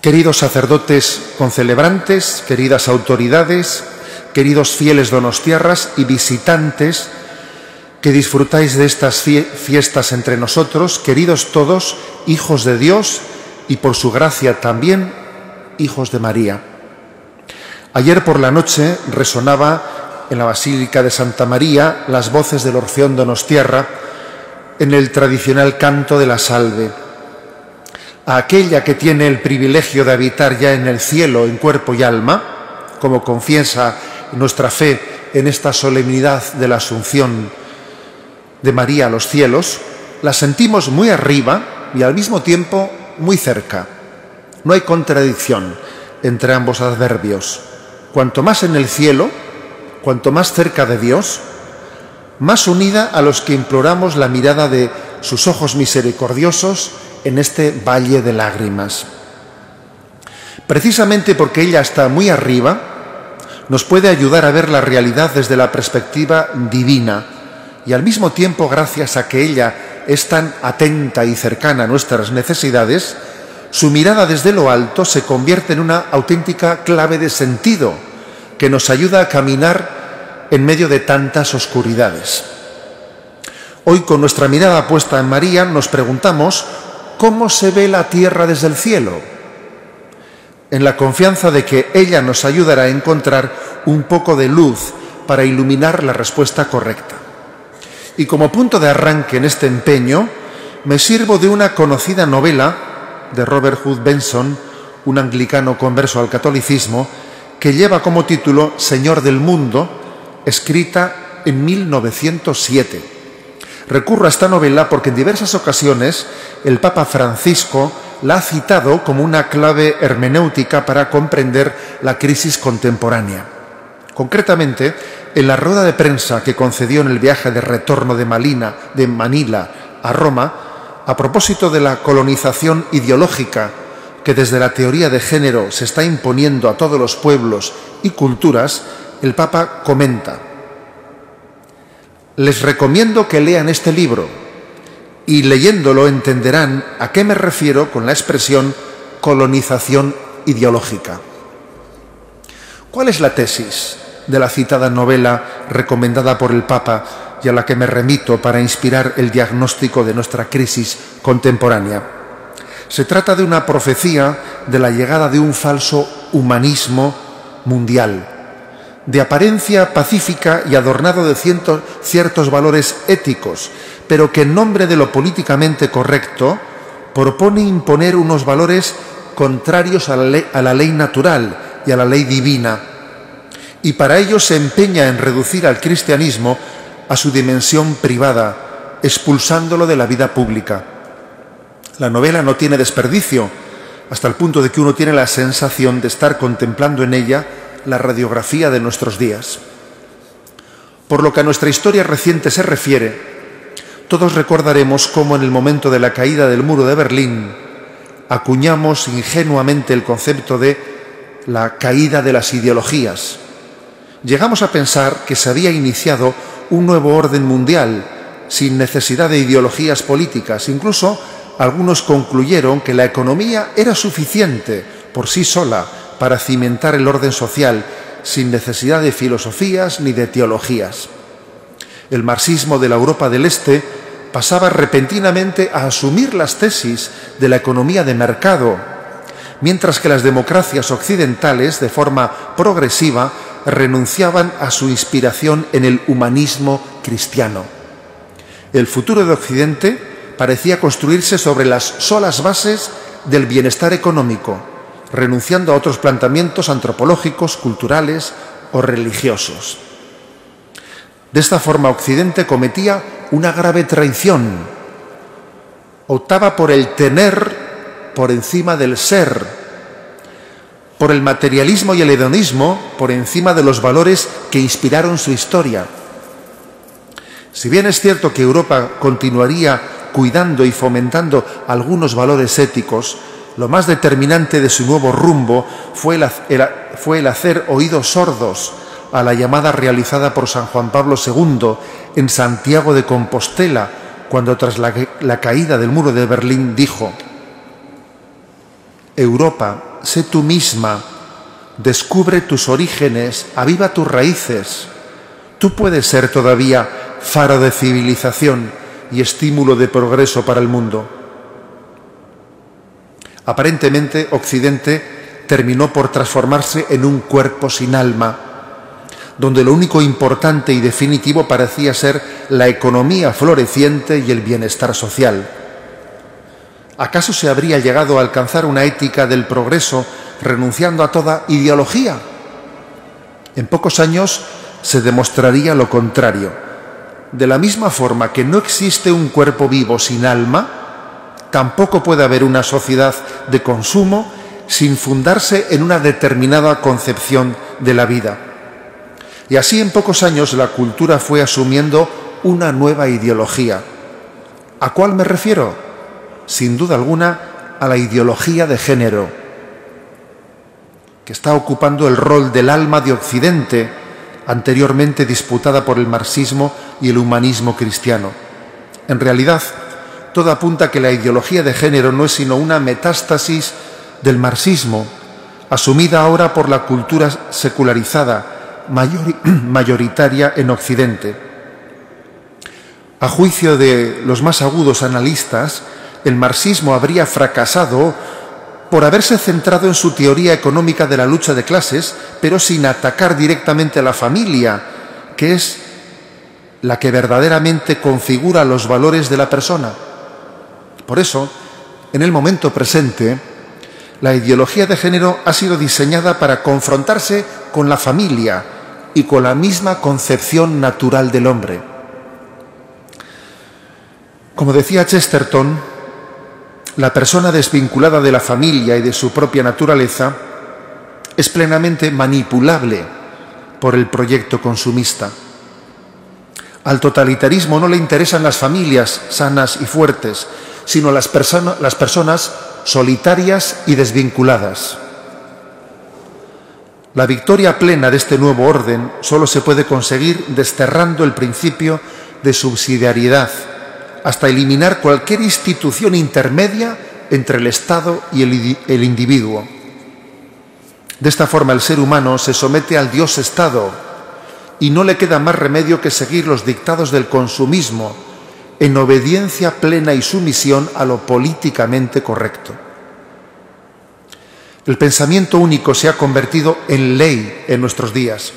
Queridos sacerdotes concelebrantes, queridas autoridades, queridos fieles donostiarras y visitantes que disfrutáis de estas fiestas entre nosotros, queridos todos, hijos de Dios y por su gracia también hijos de María. Ayer por la noche resonaba en la Basílica de Santa María las voces del Orfeón Donostiarra en el tradicional canto de la Salve. A aquella que tiene el privilegio de habitar ya en el cielo en cuerpo y alma, como confiesa nuestra fe en esta solemnidad de la Asunción de María a los cielos, la sentimos muy arriba y al mismo tiempo muy cerca. No hay contradicción entre ambos adverbios. Cuanto más en el cielo, cuanto más cerca de Dios, más unida a los que imploramos la mirada de sus ojos misericordiosos en este valle de lágrimas. Precisamente porque ella está muy arriba, nos puede ayudar a ver la realidad desde la perspectiva divina y al mismo tiempo, gracias a que ella es tan atenta y cercana a nuestras necesidades, su mirada desde lo alto se convierte en una auténtica clave de sentido que nos ayuda a caminar en medio de tantas oscuridades. Hoy, con nuestra mirada puesta en María, nos preguntamos ¿cómo se ve la tierra desde el cielo? En la confianza de que ella nos ayudará a encontrar un poco de luz para iluminar la respuesta correcta. Y como punto de arranque en este empeño, me sirvo de una conocida novela de Robert Hood Benson, un anglicano converso al catolicismo, que lleva como título Señor del Mundo, escrita en 1907. Recurro a esta novela porque en diversas ocasiones el Papa Francisco la ha citado como una clave hermenéutica para comprender la crisis contemporánea. Concretamente, en la rueda de prensa que concedió en el viaje de retorno de Manila a Roma, a propósito de la colonización ideológica que desde la teoría de género se está imponiendo a todos los pueblos y culturas, el Papa comenta: les recomiendo que lean este libro y leyéndolo entenderán a qué me refiero con la expresión colonización ideológica. ¿Cuál es la tesis de la citada novela recomendada por el Papa y a la que me remito para inspirar el diagnóstico de nuestra crisis contemporánea? Se trata de una profecía de la llegada de un falso humanismo mundial, de apariencia pacífica y adornado de ciertos valores éticos, pero que en nombre de lo políticamente correcto propone imponer unos valores contrarios a la ley natural y a la ley divina, y para ello se empeña en reducir al cristianismo a su dimensión privada, expulsándolo de la vida pública. La novela no tiene desperdicio, hasta el punto de que uno tiene la sensación de estar contemplando en ella la radiografía de nuestros días. Por lo que a nuestra historia reciente se refiere, todos recordaremos cómo en el momento de la caída del muro de Berlín acuñamos ingenuamente el concepto de la caída de las ideologías. Llegamos a pensar que se había iniciado un nuevo orden mundial sin necesidad de ideologías políticas. Incluso algunos concluyeron que la economía era suficiente por sí sola para cimentar el orden social, sin necesidad de filosofías ni de teologías. El marxismo de la Europa del Este pasaba repentinamente a asumir las tesis de la economía de mercado, mientras que las democracias occidentales, de forma progresiva, renunciaban a su inspiración en el humanismo cristiano. El futuro de Occidente parecía construirse sobre las solas bases del bienestar económico, renunciando a otros planteamientos antropológicos, culturales o religiosos. De esta forma, Occidente cometía una grave traición. Optaba por el tener por encima del ser, por el materialismo y el hedonismo por encima de los valores que inspiraron su historia. Si bien es cierto que Europa continuaría cuidando y fomentando algunos valores éticos, lo más determinante de su nuevo rumbo fue el hacer oídos sordos a la llamada realizada por San Juan Pablo II en Santiago de Compostela, cuando tras la caída del muro de Berlín dijo: Europa, sé tú misma, descubre tus orígenes, aviva tus raíces. Tú puedes ser todavía faro de civilización y estímulo de progreso para el mundo. Aparentemente, Occidente terminó por transformarse en un cuerpo sin alma, donde lo único importante y definitivo parecía ser la economía floreciente y el bienestar social. ¿Acaso se habría llegado a alcanzar una ética del progreso renunciando a toda ideología? En pocos años se demostraría lo contrario. De la misma forma que no existe un cuerpo vivo sin alma, tampoco puede haber una sociedad de consumo sin fundarse en una determinada concepción de la vida. Y así en pocos años la cultura fue asumiendo una nueva ideología. ¿A cuál me refiero? Sin duda alguna, a la ideología de género, que está ocupando el rol del alma de Occidente, anteriormente disputada por el marxismo y el humanismo cristiano. En realidad, todo apunta a que la ideología de género no es sino una metástasis del marxismo, asumida ahora por la cultura secularizada, mayoritaria en Occidente. A juicio de los más agudos analistas, el marxismo habría fracasado por haberse centrado en su teoría económica de la lucha de clases, pero sin atacar directamente a la familia, que es la que verdaderamente configura los valores de la persona. Por eso, en el momento presente, la ideología de género ha sido diseñada para confrontarse con la familia y con la misma concepción natural del hombre. Como decía Chesterton, la persona desvinculada de la familia y de su propia naturaleza es plenamente manipulable por el proyecto consumista. Al totalitarismo no le interesan las familias sanas y fuertes, sino las personas solitarias y desvinculadas. La victoria plena de este nuevo orden solo se puede conseguir desterrando el principio de subsidiariedad, hasta eliminar cualquier institución intermedia entre el Estado y el individuo. De esta forma el ser humano se somete al Dios-Estado y no le queda más remedio que seguir los dictados del consumismo en obediencia plena y sumisión a lo políticamente correcto. El pensamiento único se ha convertido en ley en nuestros días.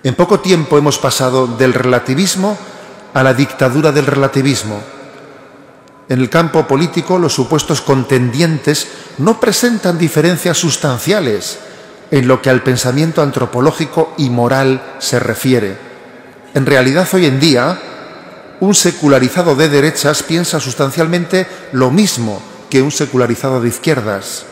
En poco tiempo hemos pasado del relativismo a la dictadura del relativismo. En el campo político, los supuestos contendientes no presentan diferencias sustanciales en lo que al pensamiento antropológico y moral se refiere. En realidad, hoy en día, un secularizado de derechas piensa sustancialmente lo mismo que un secularizado de izquierdas.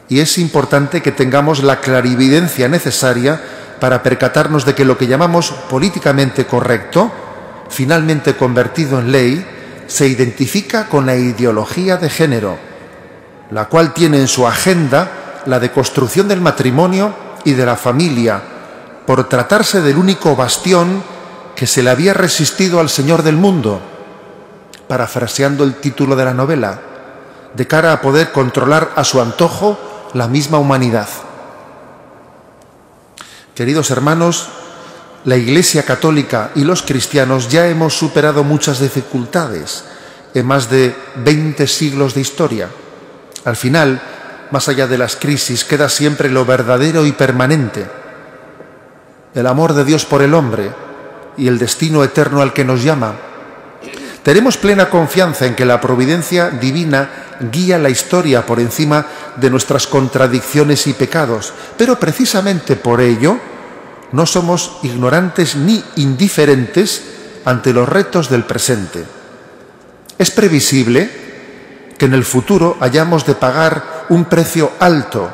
Y es importante que tengamos la clarividencia necesaria para percatarnos de que lo que llamamos políticamente correcto, finalmente convertido en ley, se identifica con la ideología de género, la cual tiene en su agenda la deconstrucción del matrimonio y de la familia, por tratarse del único bastión que se le había resistido al Señor del mundo, parafraseando el título de la novela, de cara a poder controlar a su antojo la misma humanidad. Queridos hermanos, la Iglesia Católica y los cristianos ya hemos superado muchas dificultades en más de 20 siglos de historia. Al final, más allá de las crisis, queda siempre lo verdadero y permanente: el amor de Dios por el hombre y el destino eterno al que nos llama. Tenemos plena confianza en que la providencia divina guía la historia por encima de nuestras contradicciones y pecados, pero precisamente por ello no somos ignorantes ni indiferentes ante los retos del presente. Es previsible que en el futuro hayamos de pagar un precio alto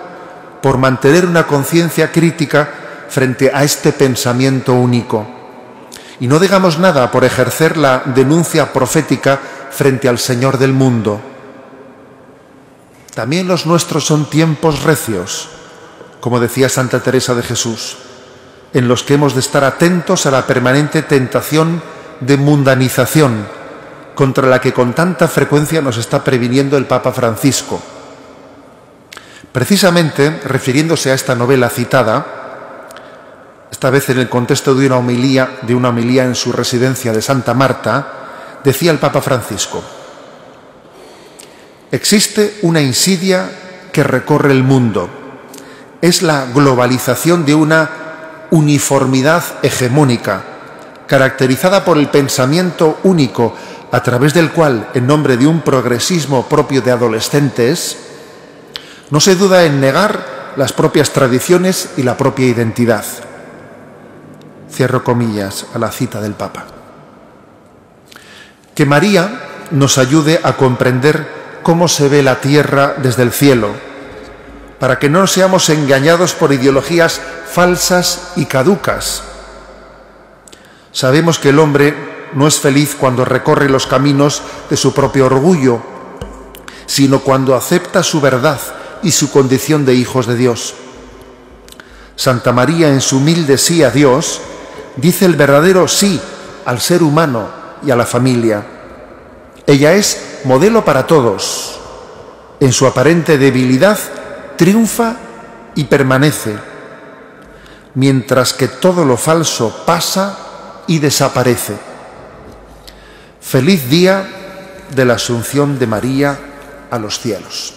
por mantener una conciencia crítica frente a este pensamiento único. Y no digamos nada por ejercer la denuncia profética frente al Señor del mundo. También los nuestros son tiempos recios, como decía Santa Teresa de Jesús, en los que hemos de estar atentos a la permanente tentación de mundanización contra la que con tanta frecuencia nos está previniendo el Papa Francisco. Precisamente, refiriéndose a esta novela citada, esta vez en el contexto de una homilía en su residencia de Santa Marta, decía el Papa Francisco: existe una insidia que recorre el mundo. Es la globalización de una uniformidad hegemónica, caracterizada por el pensamiento único, a través del cual, en nombre de un progresismo propio de adolescentes, no se duda en negar las propias tradiciones y la propia identidad. Cierro comillas a la cita del Papa. Que María nos ayude a comprender cómo se ve la tierra desde el cielo, para que no seamos engañados por ideologías falsas y caducas. Sabemos que el hombre no es feliz cuando recorre los caminos de su propio orgullo, sino cuando acepta su verdad y su condición de hijos de Dios. Santa María, en su humilde sí a Dios, dice el verdadero sí al ser humano y a la familia. Ella es modelo para todos. En su aparente debilidad triunfa y permanece, mientras que todo lo falso pasa y desaparece. Feliz día de la Asunción de María a los cielos.